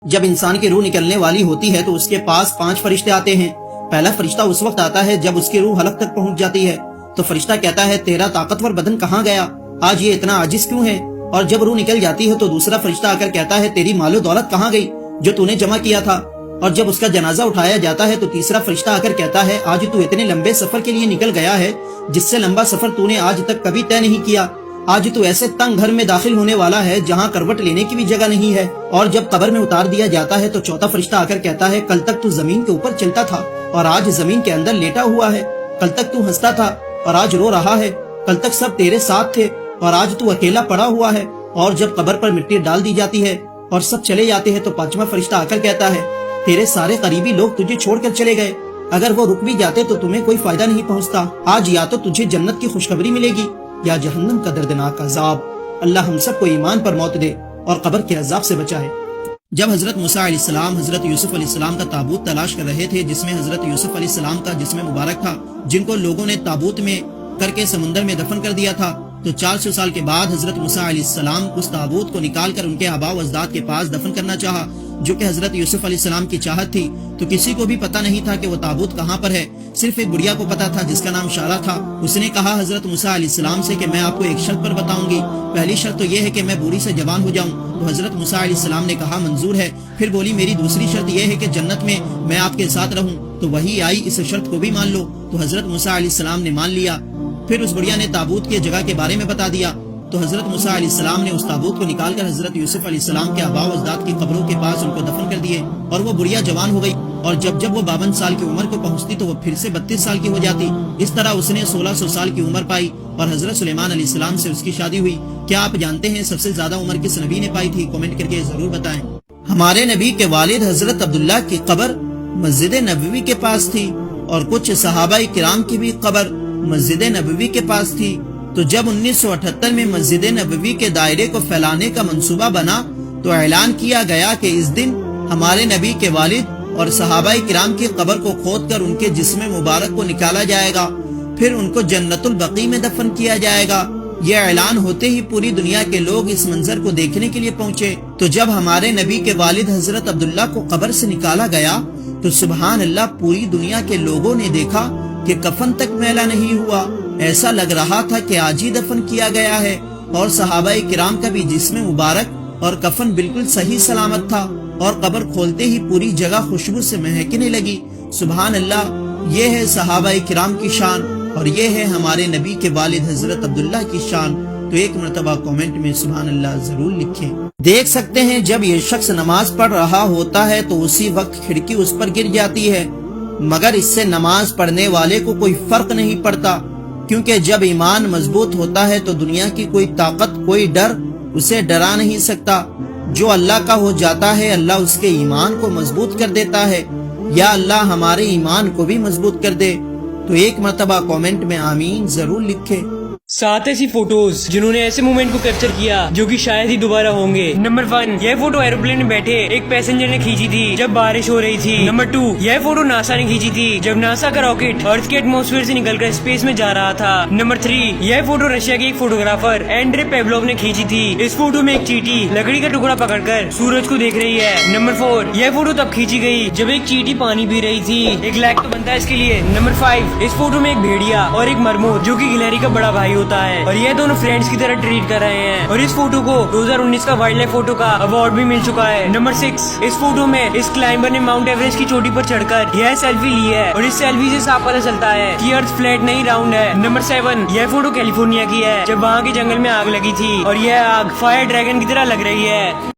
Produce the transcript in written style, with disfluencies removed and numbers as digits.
جب انسان کی روح نکلنے والی ہوتی ہے تو اس کے پاس 5 فرشتے آتے ہیں۔ پہلا فرشتہ اس وقت آتا ہے جب اس کی روح حلق تک پہنچ جاتی ہے تو فرشتہ کہتا ہے تیرا طاقتور بدن کہاں گیا، آج یہ اتنا عاجز کیوں ہے؟ اور جب روح نکل جاتی ہے تو دوسرا فرشتہ آ کر کہتا ہے تیری مال و دولت کہاں گئی جو تو نے جمع کیا تھا؟ اور جب اس کا جنازہ اٹھایا جاتا ہے تو تیسرا فرشتہ آ کر کہتا ہے آج تو اتنے لمبے سفر کے لیے نکل گیا ہے جس سے لمبا سفر تو نے آج تک کبھی طے نہیں کیا، آج تو ایسے تنگ گھر میں داخل ہونے والا ہے جہاں کروٹ لینے کی بھی جگہ نہیں ہے۔ اور جب قبر میں اتار دیا جاتا ہے تو چوتھا فرشتہ آ کر کہتا ہے کل تک تو زمین کے اوپر چلتا تھا اور آج زمین کے اندر لیٹا ہوا ہے، کل تک تو ہنستا تھا اور آج رو رہا ہے، کل تک سب تیرے ساتھ تھے اور آج تو اکیلا پڑا ہوا ہے۔ اور جب قبر پر مٹی ڈال دی جاتی ہے اور سب چلے جاتے ہیں تو پانچواں فرشتہ آ کر کہتا ہے تیرے سارے قریبی لوگ تجھے چھوڑ کر چلے گئے، اگر وہ رک بھی جاتے تو تمہیں کوئی فائدہ نہیں پہنچتا، آج یا تو تجھے جنت کی خوشخبری ملے گی یا جہنم کا دردناک عذاب۔ اللہ ہم سب کو ایمان پر موت دے اور قبر کے عذاب سے بچائے۔ جب حضرت موسیٰ علیہ السلام حضرت یوسف علیہ السلام کا تابوت تلاش کر رہے تھے جس میں حضرت یوسف علیہ السلام کا جسم مبارک تھا جن کو لوگوں نے تابوت میں کر کے سمندر میں دفن کر دیا تھا، تو 400 سال کے بعد حضرت موسیٰ علیہ السلام اس تابوت کو نکال کر ان کے آباء و اجداد کے پاس دفن کرنا چاہا جو کہ حضرت یوسف علیہ السلام کی چاہت تھی، تو کسی کو بھی پتہ نہیں تھا کہ وہ تابوت کہاں پر ہے، صرف ایک بڑھیا کو پتا تھا جس کا نام شارہ تھا۔ اس نے کہا حضرت موسیٰ علیہ السلام سے کہ میں آپ کو ایک شرط پر بتاؤں گی، پہلی شرط تو یہ ہے کہ میں بوڑھی سے جوان ہو جاؤں، تو حضرت موسیٰ علیہ السلام نے کہا منظور ہے، پھر بولی میری دوسری شرط یہ ہے کہ جنت میں آپ کے ساتھ رہوں، تو وہی آئی اس شرط کو بھی مان لو، تو حضرت موسیٰ علیہ السلام نے مان لیا۔ پھر اس بڑھیا نے تابوت کی جگہ کے بارے میں بتا دیا، تو حضرت موسیٰ علیہ السلام نے اس تابوت کو نکال کر حضرت یوسف علیہ السلام کے آباء و اجداد کی قبروں کے پاس ان کو دفن کر دیے، اور وہ بڑھیا جوان ہو گئی، اور جب وہ 52 سال کی عمر کو پہنچتی تو وہ پھر سے 32 سال کی ہو جاتی۔ اس طرح اس نے 1600 سال کی عمر پائی اور حضرت سلیمان علیہ السلام سے اس کی شادی ہوئی۔ کیا آپ جانتے ہیں سب سے زیادہ عمر کس نبی نے پائی تھی؟ کمنٹ کر کے ضرور بتائیں۔ ہمارے نبی کے والد حضرت عبداللہ کی قبر مسجد نبوی کے پاس تھی اور کچھ صحابہ کرام کی بھی قبر مسجد نبوی کے پاس تھی، تو جب 1978 میں مسجد نبوی کے دائرے کو پھیلانے کا منصوبہ بنا تو اعلان کیا گیا کہ اس دن ہمارے نبی کے والد اور صحابہ کرام کی قبر کو کھود کر ان کے جسم مبارک کو نکالا جائے گا، پھر ان کو جنت البقیع میں دفن کیا جائے گا۔ یہ اعلان ہوتے ہی پوری دنیا کے لوگ اس منظر کو دیکھنے کے لیے پہنچے، تو جب ہمارے نبی کے والد حضرت عبداللہ کو قبر سے نکالا گیا تو سبحان اللہ پوری دنیا کے لوگوں نے دیکھا کہ کفن تک میلا نہیں ہوا، ایسا لگ رہا تھا کہ آج ہی دفن کیا گیا ہے، اور صحابہ کرام کا بھی جسم مبارک اور کفن بالکل صحیح سلامت تھا، اور قبر کھولتے ہی پوری جگہ خوشبو سے مہکنے لگی۔ سبحان اللہ، یہ ہے صحابہ کرام کی شان اور یہ ہے ہمارے نبی کے والد حضرت عبداللہ کی شان، تو ایک مرتبہ کومنٹ میں سبحان اللہ ضرور لکھیں۔ دیکھ سکتے ہیں جب یہ شخص نماز پڑھ رہا ہوتا ہے تو اسی وقت کھڑکی اس پر گر جاتی ہے، مگر اس سے نماز پڑھنے والے کو کوئی فرق نہیں پڑتا، کیونکہ جب ایمان مضبوط ہوتا ہے تو دنیا کی کوئی طاقت کوئی ڈر اسے ڈرا نہیں سکتا۔ جو اللہ کا ہو جاتا ہے اللہ اس کے ایمان کو مضبوط کر دیتا ہے، یا اللہ ہمارے ایمان کو بھی مضبوط کر دے، تو ایک مرتبہ کومنٹ میں آمین ضرور لکھے۔ 7 ایسی فوٹوز جنہوں نے ایسے مومنٹ کو کیپچر کیا جو کہ شاید ہی دوبارہ ہوں گے۔ نمبر 1، یہ فوٹو ایروپلین میں بیٹھے ایک پیسنجر نے کھینچی تھی جب بارش ہو رہی تھی۔ نمبر 2، یہ فوٹو ناسا نے کھینچی تھی جب ناسا کا راکٹ ارتھ کے ایٹماسفیئر سے نکل کر اسپیس میں جا رہا تھا۔ نمبر 3، یہ فوٹو رشیا کے ایک فوٹوگرافر اینڈرے پیولوف نے کھینچی تھی۔ اس فوٹو میں ایک چیٹی لکڑی کا ٹکڑا پکڑ کر سورج کو دیکھ رہی ہے۔ نمبر 4، یہ فوٹو تب کھینچی گئی جب ایک چیٹی پانی پی رہی تھی، ایک لائک تو بنتا ہے اس کے لیے۔ نمبر 5، اس فوٹو میں ایک بھیڑیا اور ایک مرموت جو کہ گلہری کا بڑا بھائی ہوتا ہے اور یہ دونوں فرینڈز کی طرح ٹریٹ کر رہے ہیں، اور اس فوٹو کو 2019 کا وائلڈ لائف فوٹو کا ایوارڈ بھی مل چکا ہے۔ نمبر 6، اس فوٹو میں اس کلائمبر نے ماؤنٹ ایوریسٹ کی چوٹی پر چڑھ کر یہ سیلفی لی ہے اور اس سیلفی سے صاف پتہ چلتا ہے کہ ارتھ فلیٹ نہیں راؤنڈ ہے۔ نمبر 7، یہ فوٹو کیلیفورنیا کی ہے جب وہاں کے جنگل میں آگ لگی تھی اور یہ آگ فائر ڈریگن کی طرح لگ رہی ہے۔